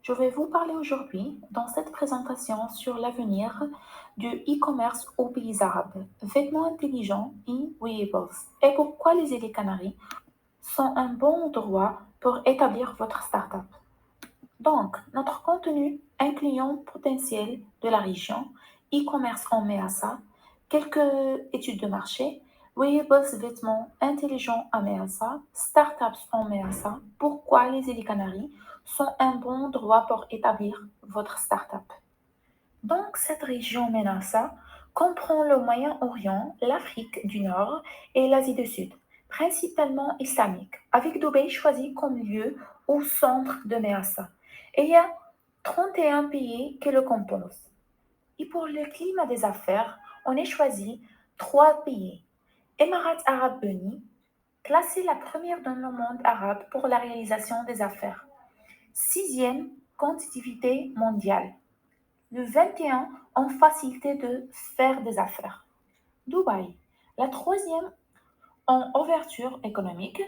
Je vais vous parler aujourd'hui dans cette présentation sur l'avenir du e-commerce aux pays arabes, vêtements intelligents et wearables, et pourquoi les îles Canaries sont un bon endroit pour établir votre startup. Donc, notre contenu incluant potentiel de la région, e-commerce en MEASA, quelques études de marché, wearables vêtements intelligents à MEASA, startups en MEASA, pourquoi les îles Canaries sont un bon endroit pour établir votre startup. Donc, cette région MENASA comprend le Moyen-Orient, l'Afrique du Nord et l'Asie du Sud, principalement islamique, avec Dubaï choisi comme lieu au centre de MEASA. Et il y a 31 pays qui le composent. Et pour le climat des affaires, on a choisi trois pays. Émirats arabes unis, classée la première dans le monde arabe pour la réalisation des affaires. Sixième compétitivité mondiale. Le 21 en facilité de faire des affaires. Dubaï, la troisième en ouverture économique,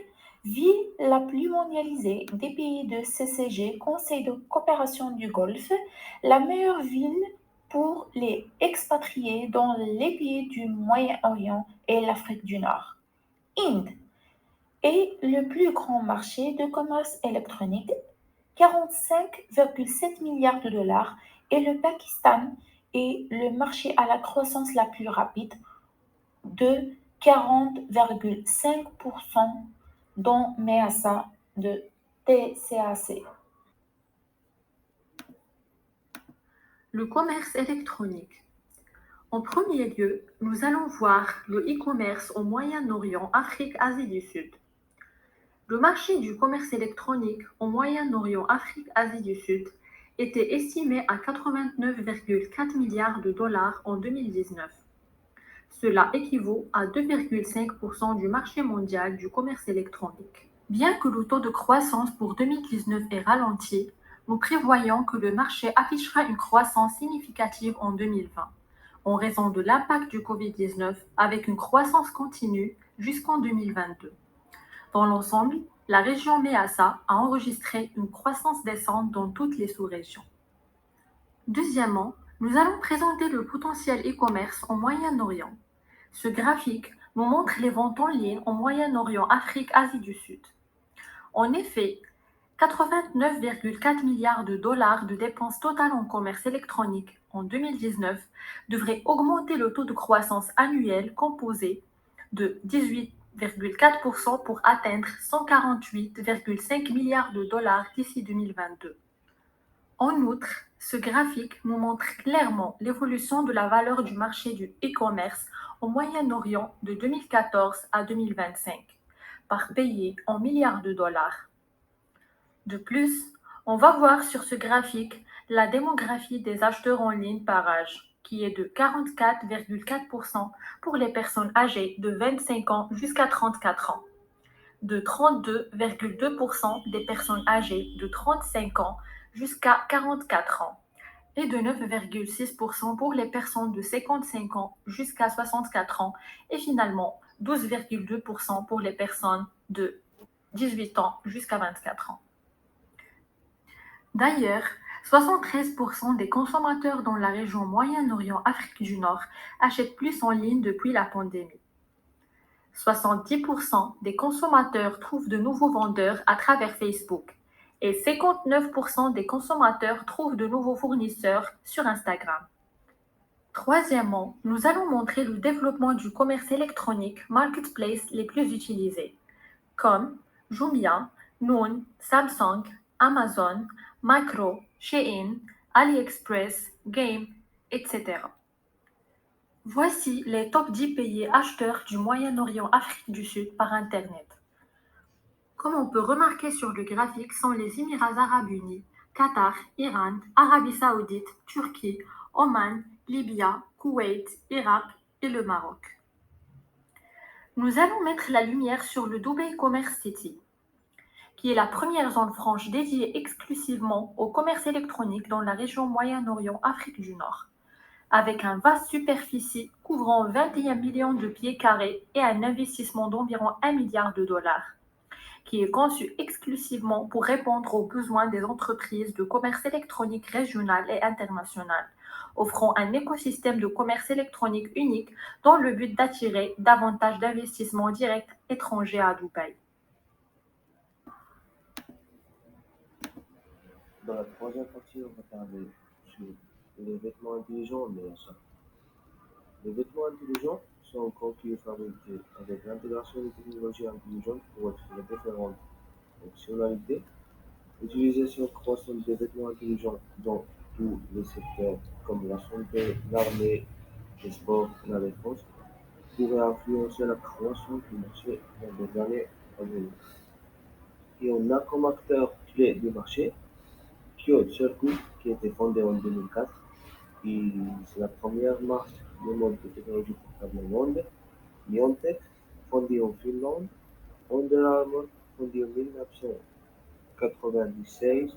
ville la plus mondialisée des pays de CCG, Conseil de coopération du Golfe, la meilleure ville pour les expatriés dans les pays du Moyen-Orient et l'Afrique du Nord. Inde est le plus grand marché de commerce électronique, 45,7 milliards de dollars, et le Pakistan est le marché à la croissance la plus rapide, de 40,5% dont MEASA de TCAC. Le commerce électronique. En premier lieu, nous allons voir le e-commerce au Moyen-Orient, Afrique, Asie du Sud. Le marché du commerce électronique au Moyen-Orient, Afrique, Asie du Sud était estimé à 89,4 milliards de dollars en 2019. Cela équivaut à 2,5% du marché mondial du commerce électronique. Bien que le taux de croissance pour 2019 ait ralenti, nous prévoyons que le marché affichera une croissance significative en 2020, en raison de l'impact du Covid-19 avec une croissance continue jusqu'en 2022. Dans l'ensemble, la région MEASA a enregistré une croissance descendante dans toutes les sous-régions. Deuxièmement, nous allons présenter le potentiel e-commerce au Moyen-Orient. Ce graphique nous montre les ventes en ligne au Moyen-Orient, Afrique, Asie du Sud. En effet, 89,4 milliards de dollars de dépenses totales en commerce électronique en 2019 devraient augmenter le taux de croissance annuel composé de 18,4% pour atteindre 148,5 milliards de dollars d'ici 2022. En outre, ce graphique nous montre clairement l'évolution de la valeur du marché du e-commerce au Moyen-Orient de 2014 à 2025, par pays en milliards de dollars. De plus, on va voir sur ce graphique la démographie des acheteurs en ligne par âge, qui est de 44,4% pour les personnes âgées de 25 ans jusqu'à 34 ans, de 32,2% des personnes âgées de 35 ans jusqu'à 44 ans et de 9,6% pour les personnes de 55 ans jusqu'à 64 ans et finalement 12,2% pour les personnes de 18 ans jusqu'à 24 ans. D'ailleurs, 73% des consommateurs dans la région Moyen-Orient, Afrique du Nord achètent plus en ligne depuis la pandémie. 70% des consommateurs trouvent de nouveaux vendeurs à travers Facebook et 59% des consommateurs trouvent de nouveaux fournisseurs sur Instagram. Troisièmement, nous allons montrer le développement du commerce électronique marketplace les plus utilisés, comme Jumia, Noon, Samsung, Amazon, Makro, Shein, AliExpress, Game, etc. Voici les top 10 pays acheteurs du Moyen-Orient, Afrique du Sud par Internet. Comme on peut remarquer sur le graphique, sont les Émirats arabes unis, Qatar, Iran, Arabie saoudite, Turquie, Oman, Libya, Koweït, Irak et le Maroc. Nous allons mettre la lumière sur le Dubai Commerce City, qui est la première zone franche dédiée exclusivement au commerce électronique dans la région Moyen-Orient, Afrique du Nord, avec une vaste superficie couvrant 21 millions de pieds carrés et un investissement d'environ 1 milliard de dollars. qui est conçu exclusivement pour répondre aux besoins des entreprises de commerce électronique régional et international, offrant un écosystème de commerce électronique unique dans le but d'attirer davantage d'investissements directs étrangers à Dubaï. Dans la troisième partie, on va parler sur les vêtements intelligents, mais ça. Les vêtements intelligents sont conçus et fabriqués avec l'intégration des technologies intelligentes pour offrir différentes fonctionnalités. L'utilisation croissante des vêtements intelligents dans tous les secteurs, comme la santé, l'armée, les sports et la défense, pourrait influencer la croissance du marché dans les années à venir. Et on a comme acteur clé du marché Kyo Circuit, qui a été fondé en 2004. Et c'est la première marque de mode de technologie portable au monde. Niontech, fondée en Finlande. Under Armour, fondée en 1996,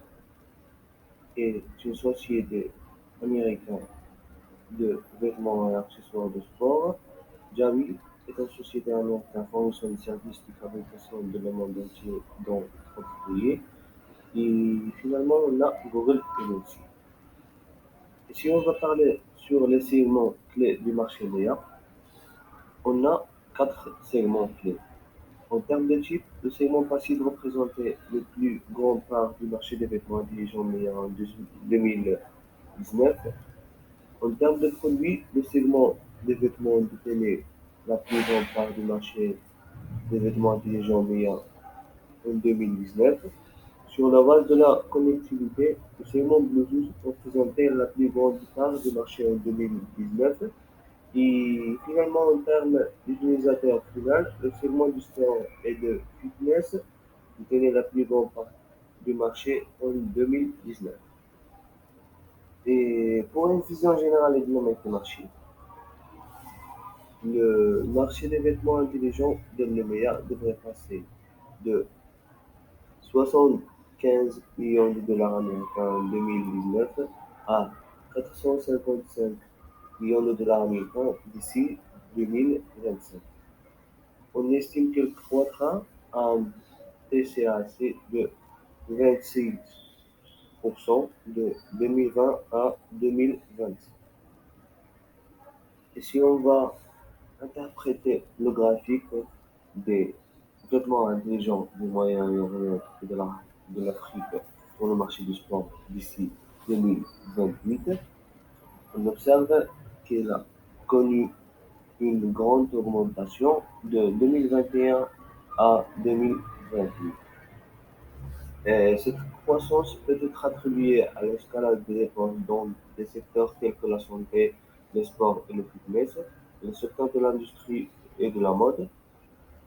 est une société américaine de vêtements et accessoires de sport. Jabil est une société américaine fournissant des services de fabrication de le monde entier, dont 30 pays. Et finalement, on a Google et Etsy. Et si on va parler sur les segments clés du marché MEA, on a 4 segments clés. En termes de type, le segment passif représentait le plus grand part du marché des vêtements intelligents MEA en 2019. En termes de produits, le segment des vêtements détenait la plus grande part du marché des vêtements intelligents MEA en 2019. Sur la base de la connectivité, le segment Bluetooth représentait la plus grande part du marché en 2019. Et finalement, en termes d'utilisateurs finaux, le segment du sport et de fitness détenait la plus grande part du marché en 2019. Et pour une vision générale et dynamique du marché, le marché des vêtements intelligents de l'EMEA devrait passer de 75 millions de dollars américains en 2019 à 455 millions de dollars américains d'ici 2025. On estime qu'il croîtra à un TCAC de 26% de 2020 à 2025. Et si on va interpréter le graphique des vêtements intelligents du Moyen-Orient et de l'Afrique pour le marché du sport d'ici 2028, on observe qu'il a connu une grande augmentation de 2021 à 2028. Et cette croissance peut être attribuée à l'escalade des dépenses dans des secteurs tels que la santé, le sport et le fitness, le secteur de l'industrie et de la mode.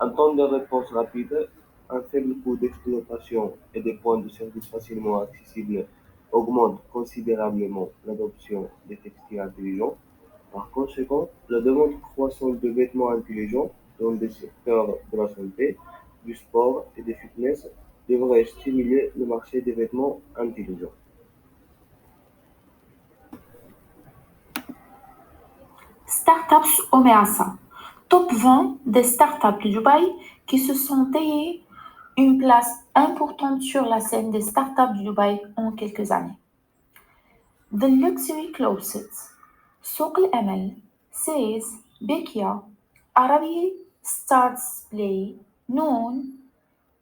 Un temps de réponse rapide, un faible coût d'exploitation et des points de service facilement accessibles augmentent considérablement l'adoption des textiles intelligents. Par conséquent, la demande croissante de vêtements intelligents dans des secteurs de la santé, du sport et des fitness devrait stimuler le marché des vêtements intelligents. Startups Omeasa. Top 20 des startups de Dubaï qui se sont taillées une place importante sur la scène des startups de Dubaï en quelques années. The Luxury Closet, Souk Al-Amal, Seiz, Bekia, Arabi Starts Play, Noon,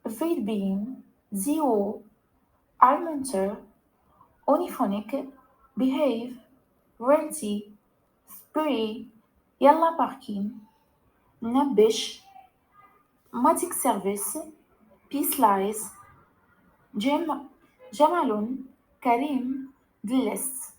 Feedbeam, Zio, Almentor, Onyphonic, Behave, Renty, Spree, Yalla Parking, Nabish, Matic Service, Peacelize, Jamalun, Karim, The List.